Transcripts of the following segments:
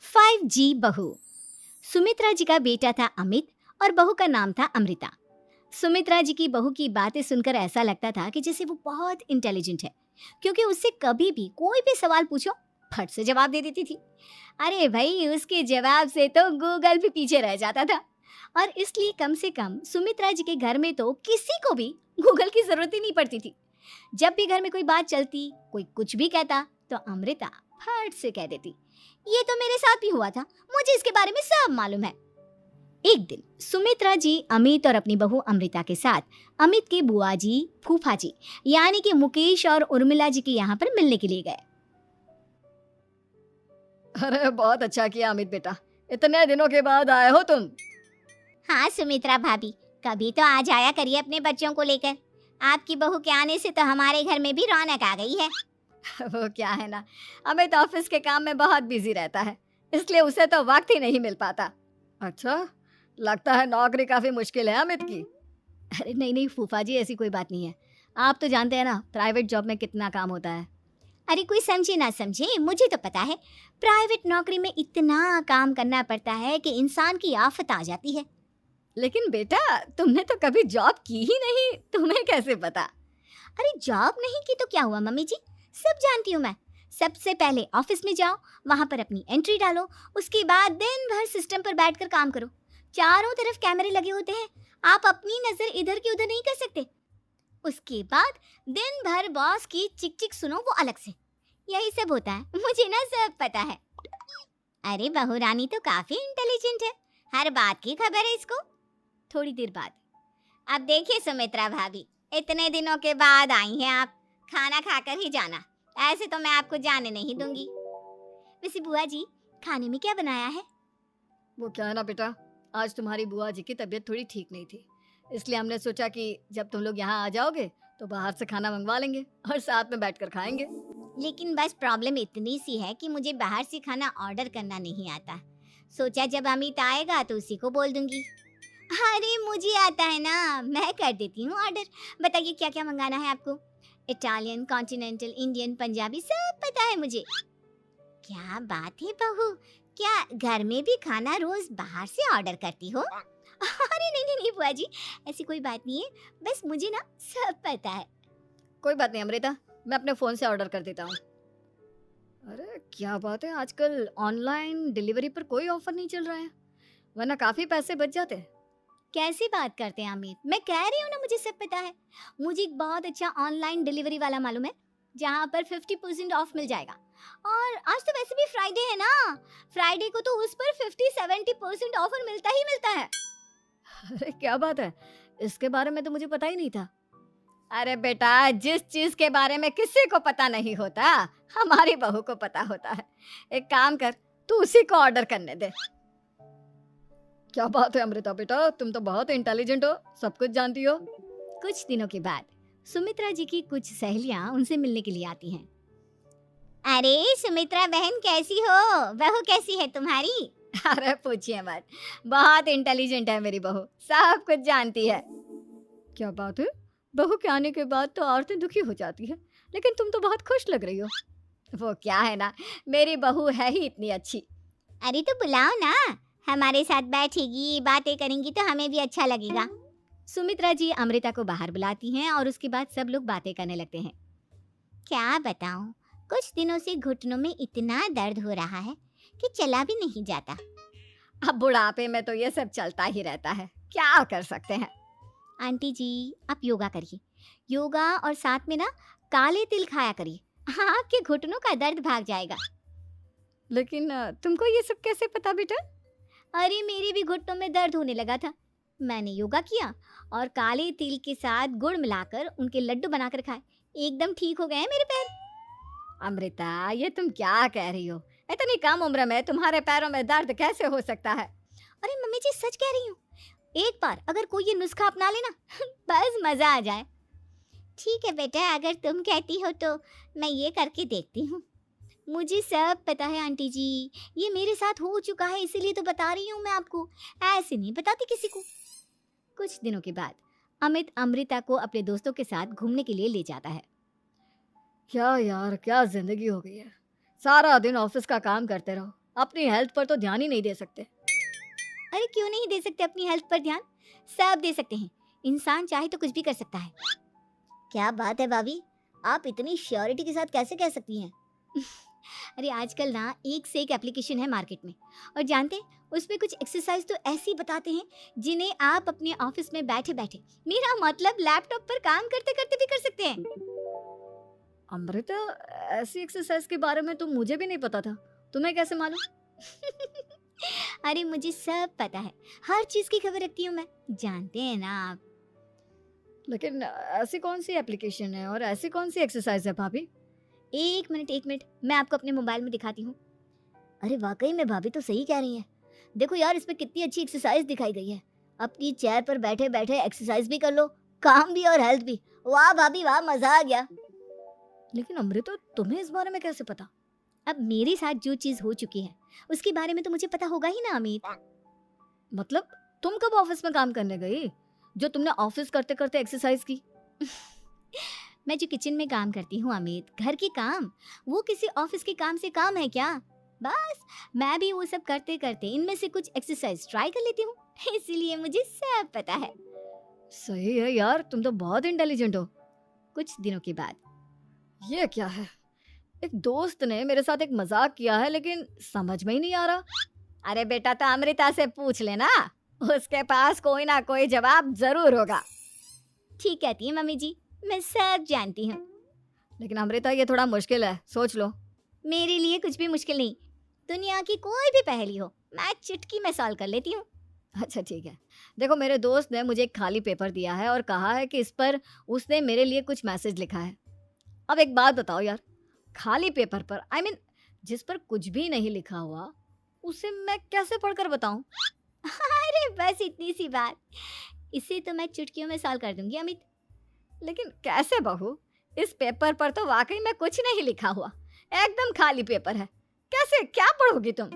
5G बहू। सुमित्रा जी का बेटा था अमित और बहू का नाम था अमृता। सुमित्रा जी की बहू की बातें सुनकर ऐसा लगता था कि जैसे वो बहुत इंटेलिजेंट है, क्योंकि उससे कभी भी कोई भी सवाल पूछो फट से जवाब दे देती थी। अरे भाई, उसके जवाब से तो गूगल भी पीछे रह जाता था। और इसलिए कम से कम सुमित्रा जी के घर में तो किसी को भी गूगल की जरूरत ही नहीं पड़ती थी। जब भी घर में कोई बात चलती, कोई कुछ भी कहता, तो अमृता फट से कह देती, ये तो मेरे साथ भी हुआ था, मुझे इसके बारे में सब मालूम है। एक दिन सुमित्रा जी अमित और अपनी बहू अमृता के साथ अमित के बुआ जी, फूफा जी यानी कि मुकेश और उर्मिला जी के यहाँ पर मिलने के लिए गए। अरे बहुत अच्छा किया अमित बेटा, इतने दिनों के बाद आए हो तुम। हाँ सुमित्रा भाभी, कभी तो आ जाया करिए अपने बच्चों को लेकर। आपकी बहू के आने से तो हमारे घर में भी रौनक आ गई है। वो क्या है ना, अमित ऑफिस के काम में बहुत बिजी रहता है, इसलिए उसे तो वक्त ही नहीं मिल पाता। अच्छा, लगता है नौकरी काफी मुश्किल है अमित की। अरे नहीं नहीं फूफा जी, ऐसी कोई बात नहीं है। आप तो जानते हैं ना प्राइवेट जॉब में कितना काम होता है। अरे कोई समझे ना समझे, मुझे तो पता है प्राइवेट नौकरी में इतना काम करना पड़ता है कि इंसान की आफत आ जाती है। लेकिन बेटा, तुमने तो कभी जॉब की ही नहीं, तुम्हें कैसे पता? अरे जॉब नहीं की तो क्या हुआ मम्मी जी, सब जानती हूँ मैं। सबसे पहले ऑफिस में जाओ, वहां पर अपनी एंट्री डालो, उसके बाद दिन भर सिस्टम पर बैठकर काम करो। चारों तरफ कैमरे लगे होते हैं, आप अपनी नजर इधर की उधर नहीं कर सकते। उसके बाद दिन भर बॉस की चिक चिक सुनो, वो अलग से। यही सब होता है, मुझे ना सब पता है। अरे बहू रानी तो काफी इंटेलिजेंट है, हर बात की खबर है इसको। थोड़ी देर बाद, अब देखिए सुमित्रा भाभी, इतने दिनों के बाद आई हैं आप, खाना खाकर ही जाना, ऐसे तो मैं आपको जाने नहीं दूंगी। वैसे बुआ जी, खाने में क्या बनाया है? वो क्या है ना बेटा, आज तुम्हारी बुआ जी की तबीयत थोड़ी ठीक नहीं थी, इसलिए हमने सोचा कि जब तुम लोग यहाँ आ जाओगे तो बाहर से खाना मंगवा लेंगे और साथ में बैठकर खाएंगे। लेकिन बस प्रॉब्लम इतनी सी है कि मुझे बाहर से खाना ऑर्डर करना नहीं आता। सोचा जब अमित आएगा तो उसी को बोल दूंगी। अरे मुझे आता है ना, मैं कर देती हूँ ऑर्डर। बताइए क्या क्या मंगाना है आपको? इटालियन, कॉन्टिनेंटल, इंडियन, पंजाबी, सब पता है मुझे। क्या बात है बहू, क्या घर में भी खाना रोज बाहर से ऑर्डर करती हो? अरे नहीं नहीं नहीं बुआ जी, ऐसी कोई बात नहीं है, बस मुझे ना सब पता है। कोई बात नहीं अमृता, मैं अपने फ़ोन से ऑर्डर कर देता हूँ। अरे क्या बात है, आजकल ऑनलाइन डिलीवरी पर कोई ऑफर नहीं चल रहा है, वरना काफ़ी पैसे बच जाते हैं। कैसी बात करते हैं अमित, मैं कह रही हूँ ना मुझे सब पता है। मुझे एक बहुत अच्छा ऑनलाइन डिलीवरी वाला मालूम है, जहाँ पर 50% ऑफ मिल जाएगा। और आज तो वैसे भी फ्राइडे है ना, फ्राइडे को तो उस पर 50-70% ऑफर मिलता ही मिलता है। अरे क्या बात है, इसके बारे में तो मुझे पता ही नहीं था। अरे बेटा, जिस चीज के बारे में किसी को पता नहीं होता, हमारी बहू को पता होता है। एक काम कर, तू उसी को ऑर्डर करने दे। क्या बात है अमृता बेटा, तुम तो बहुत इंटेलिजेंट हो, सब कुछ जानती हो। कुछ दिनों के बाद सुमित्रा जी की कुछ सहेलियां उनसे मिलने के लिए आती हैं। अरे सुमित्रा बहन कैसी हो, बहू कैसी है तुम्हारी? अरे पूछिए मत, बहुत इंटेलिजेंट है मेरी बहू, सब कुछ जानती है। क्या बात है, बहू के आने के बाद तो औरतें दुखी हो जाती है, लेकिन तुम तो बहुत खुश लग रही हो। वो क्या है ना, मेरी बहू है ही इतनी अच्छी। अरे तो बुलाओ ना, हमारे साथ बैठेगी, बातें करेंगी तो हमें भी अच्छा लगेगा। सुमित्रा जी अमृता को बाहर बुलाती हैं और उसके बाद सब लोग बातें करने लगते हैं। क्या बताऊं, कुछ दिनों से घुटनों में इतना दर्द हो रहा है कि चला भी नहीं जाता। अब बुढ़ापे में तो ये सब चलता ही रहता है, क्या कर सकते हैं। आंटी जी, आप योगा करिए, योगा और साथ में ना काले तिल खाया करिए, आपके घुटनों का दर्द भाग जाएगा। लेकिन तुमको ये सब कैसे पता बेटा? अरे मेरे भी घुटनों में दर्द होने लगा था, मैंने योगा किया और काले तिल के साथ गुड़ मिलाकर उनके लड्डू बनाकर खाए, एकदम ठीक हो गए हैं मेरे पैर। अमृता, ये तुम क्या कह रही हो? इतनी कम उम्र में तुम्हारे पैरों में दर्द कैसे हो सकता है? अरे मम्मी जी सच कह रही हूँ, एक बार अगर कोई ये नुस्खा अपना लेना बस मजा आ जाए। ठीक है बेटा, अगर तुम कहती हो तो मैं ये करके देखती हूँ। मुझे सब पता है आंटी जी, ये मेरे साथ हो चुका है, इसीलिए तो बता रही हूँ मैं आपको, ऐसे नहीं बताती किसी को। कुछ दिनों के बाद अमित अमृता को अपने दोस्तों के साथ घूमने के लिए ले जाता है। क्या यार, क्या जिंदगी हो गई है, सारा दिन ऑफिस का काम करते रहो, अपनी हेल्थ पर तो ध्यान ही नहीं दे सकते। अरे क्यों नहीं दे सकते अपनी हेल्थ पर ध्यान? सब दे सकते हैं। इंसान चाहे तो कुछ भी कर सकता है। क्या बात है भाभी, आप इतनी श्योरिटी के साथ कैसे कह सकती हैं? अरे आजकल ना एक से एक एप्लीकेशन है मार्केट में, और जानते हैं उसमें कुछ एक्सरसाइज तो ऐसी बताते हैं जिन्हें आप अपने ऑफिस में बैठे बैठे, मेरा मतलब लैपटॉप पर काम करते करते भी कर सकते हैं। अमृता, ऐसी एक्सरसाइज के बारे में तो मुझे भी नहीं पता था, तुम्हें कैसे मालूम? अरे मुझे सब पता है, हर चीज की खबर रखती हूँ मैं, जानते हैं ना आप। लेकिन ऐसी कौन सी एप्लीकेशन है और ऐसी कौन सी एक्सरसाइज है भाभी? एक मिनट, मैं आपको अपने मोबाइल में दिखाती हूँ। अरे वाकई में भाभी तो सही कह रही हैं। देखो यार, इसमें कितनी अच्छी एक्सरसाइज दिखाई गई है। अपनी चेयर पर बैठे बैठे एक्सरसाइज भी कर लो, काम भी और हेल्थ भी। वाह भाभी वाह, मजा आ गया। लेकिन अमृता, तुम्हें इस बारे में कैसे पता? अब मेरे साथ जो चीज हो चुकी है उसके बारे में तो मुझे पता होगा ही ना अमित। मतलब तुम कब ऑफिस में काम करने गई जो तुमने ऑफिस करते करते एक्सरसाइज की? मैं जो किचन में काम करती हूँ अमित, घर के काम, वो किसी ऑफिस के काम से काम है क्या? बस मैं भी वो सब करते करते इनमें से कुछ एक्सरसाइज ट्राई कर लेती हूँ, इसीलिए मुझे सब पता है। सही है यार, तुम तो बहुत इंटेलिजेंट हो। कुछ दिनों के बाद, ये क्या है? एक दोस्त ने मेरे साथ एक मजाक किया है, लेकिन समझ में ही नहीं आ रहा। अरे बेटा, तो अमृता से पूछ लेना, उसके पास कोई ना कोई जवाब जरूर होगा। ठीक कहती है मम्मी जी, मैं सब जानती हूँ। लेकिन अमृता, ये थोड़ा मुश्किल है, सोच लो। मेरे लिए कुछ भी मुश्किल नहीं, दुनिया की कोई भी पहेली हो मैं चुटकी में सॉल्व कर लेती हूँ। अच्छा ठीक है, देखो मेरे दोस्त ने मुझे एक खाली पेपर दिया है और कहा है कि इस पर उसने मेरे लिए कुछ मैसेज लिखा है। अब एक बात बताओ यार, खाली पेपर पर, आई मीन जिस पर कुछ भी नहीं लिखा हुआ, उसे मैं कैसे पढ़कर बताऊं? अरे बस इतनी सी बात, इसे तो मैं चुटकियों में सॉल्व कर दूंगी अमित। लेकिन कैसे बहू? इस पेपर पर तो वाकई में कुछ नहीं लिखा हुआ, एकदम खाली पेपर है, कैसे क्या पढ़ोगी तुम?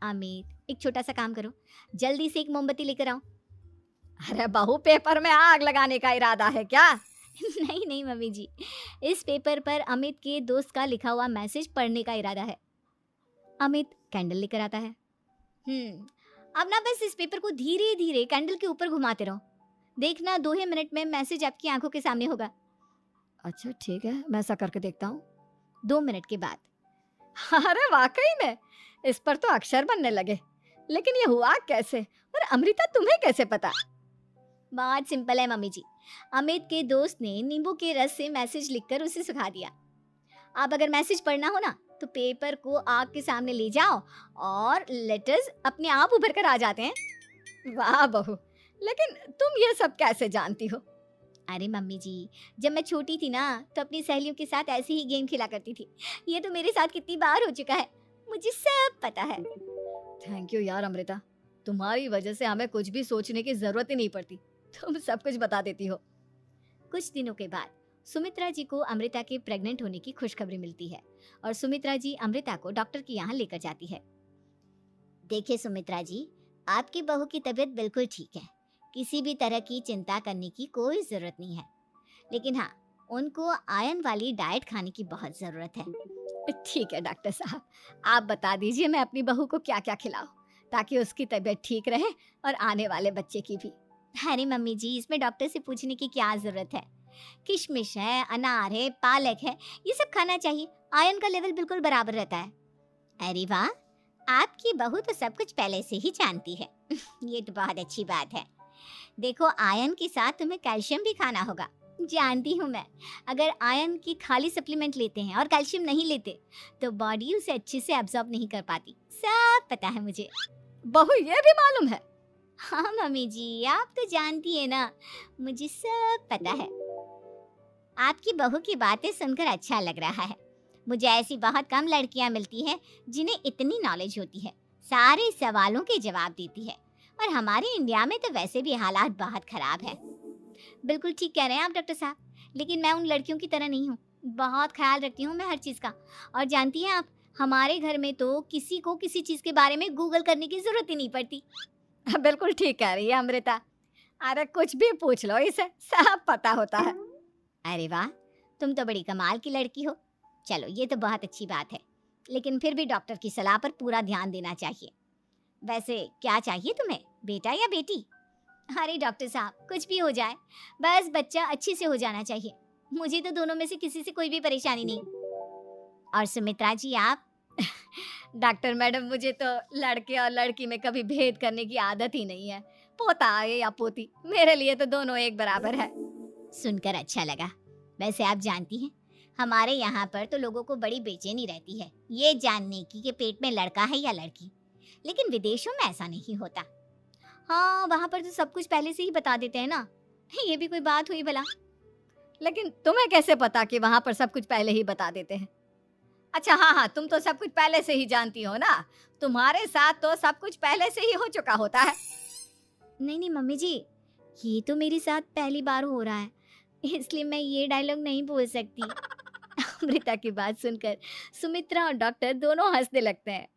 अमित, एक छोटा सा काम करो, जल्दी से एक मोमबत्ती लेकर आओ। अरे बहू, पेपर में आग लगाने का इरादा है क्या? नहीं नहीं मम्मी जी, इस पेपर पर अमित के दोस्त का लिखा हुआ मैसेज पढ़ने का इरादा है। अमित कैंडल लेकर आता है। अब ना बस इस पेपर को धीरे धीरे कैंडल के ऊपर घुमाते रहो, देखना 2 ही मिनट में मैसेज आपकी आंखों के सामने होगा। अच्छा ठीक है, मैं ऐसा करके देखता हूँ। 2 मिनट के बाद, अरे वाकई में इस पर तो अक्षर बनने लगे, लेकिन ये हुआ कैसे? और अमृता, तुम्हें कैसे पता? बहुत सिंपल है मम्मी जी, अमित के दोस्त ने नींबू के रस से मैसेज लिखकर उसे सुखा दिया। आप अगर मैसेज पढ़ना हो ना तो पेपर को आग के सामने ले जाओ और लेटर्स अपने आप उभर कर आ जाते हैं। वाह बहू, लेकिन तुम ये सब कैसे जानती हो? अरे मम्मी जी, जब मैं छोटी थी ना तो अपनी सहेलियों के साथ ऐसे ही गेम खेला करती थी। ये तो मेरे साथ कितनी बार हो चुका है, मुझे सब पता है। थैंक यू यार अमृता, तुम्हारी वजह से हमें कुछ भी सोचने की जरूरत ही नहीं पड़ती, तुम सब कुछ बता देती हो। कुछ दिनों के बाद सुमित्रा जी को अमृता के प्रेग्नेंट होने की खुशखबरी मिलती है और सुमित्रा जी अमृता को डॉक्टर के यहाँ लेकर जाती है। देखिए सुमित्रा जी, आपकी बहू की तबीयत बिल्कुल ठीक है, किसी भी तरह की चिंता करने की कोई जरूरत नहीं है, लेकिन हाँ, उनको आयरन वाली डाइट खाने की बहुत जरूरत है। ठीक है डॉक्टर साहब, आप बता दीजिए मैं अपनी बहू को क्या क्या खिलाऊं ताकि उसकी तबीयत ठीक रहे और आने वाले बच्चे की भी। अरे मम्मी जी, इसमें डॉक्टर से पूछने की क्या जरूरत है, किशमिश है, अनार है, पालक है, ये सब खाना चाहिए, आयरन का लेवल बिल्कुल बराबर रहता है। अरे वाह, आपकी बहू तो सब कुछ पहले से ही जानती है। ये तो बहुत अच्छी बात है। देखो, आयरन के साथ तुम्हें कैल्शियम भी खाना होगा, जानती हूँ मैं। अगर आयरन की खाली सप्लीमेंट लेते हैं और कैल्शियम नहीं लेते तो बॉडी उसे अच्छे से एब्जॉर्ब नहीं कर पाती, सब पता है मुझे। बहू, ये भी मालूम है? हाँ मम्मी जी, आप तो जानती है ना, मुझे सब पता है। आपकी बहू की बातें सुनकर अच्छा लग रहा है। मुझे ऐसी बहुत कम लड़कियां मिलती हैं जिन्हें इतनी नॉलेज होती है, सारे सवालों के जवाब देती है, और हमारे इंडिया में तो वैसे भी हालात बहुत खराब है। बिल्कुल ठीक कह रहे हैं आप डॉक्टर साहब, लेकिन मैं उन लड़कियों की तरह नहीं हूँ, बहुत ख्याल रखती हूँ मैं हर चीज़ का। और जानती हैं आप, हमारे घर में तो किसी को किसी चीज़ के बारे में गूगल करने की ज़रूरत ही नहीं पड़ती। बिल्कुल ठीक कह रही है अमृता, अरे कुछ भी पूछ लो, इसे सब पता होता है। अरे वाह, तुम तो बड़ी कमाल की लड़की हो। चलो, ये तो बहुत अच्छी बात है। लेकिन फिर भी डॉक्टर की सलाह पर पूरा ध्यान देना चाहिए। वैसे क्या चाहिए तुम्हें, बेटा या बेटी? अरे डॉक्टर साहब, कुछ भी हो जाए, बस बच्चा अच्छे से हो जाना चाहिए। मुझे तो दोनों में से किसी से कोई भी परेशानी नहीं। और सुमित्रा जी आप? डॉक्टर मैडम, मुझे तो लड़के और लड़की में कभी भेद करने की आदत ही नहीं है। पोता आए या पोती, मेरे लिए तो दोनों एक बराबर है। सुनकर अच्छा लगा। वैसे आप जानती हैं, हमारे यहाँ पर तो लोगों को बड़ी बेचैनी रहती है ये जानने की कि पेट में लड़का है या लड़की। लेकिन विदेशों में ऐसा नहीं होता। हाँ, वहाँ पर तो सब कुछ पहले से ही बता देते हैं ना। ये भी कोई बात हुई भला? लेकिन तुम्हें कैसे पता कि वहाँ पर सब कुछ पहले ही बता देते हैं? अच्छा, हाँ हाँ, तुम तो सब कुछ पहले से ही जानती हो ना। तुम्हारे साथ तो सब कुछ पहले से ही हो चुका होता है। नहीं नहीं मम्मी जी, ये तो मेरे साथ पहली बार हो रहा है, इसलिए मैं ये डायलॉग नहीं बोल सकती। अमृता की बात सुनकर सुमित्रा और डॉक्टर दोनों हंसने लगते हैं।